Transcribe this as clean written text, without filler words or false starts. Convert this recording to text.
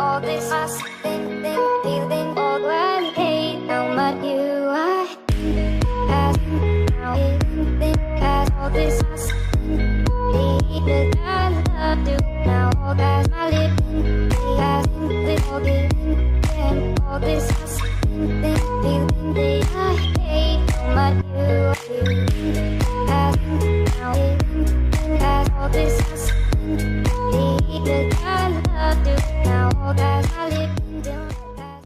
all this us, feeling all when hate how much you are. As now think as all this us, the time love do now all that my living, as with all the all this us, feeling the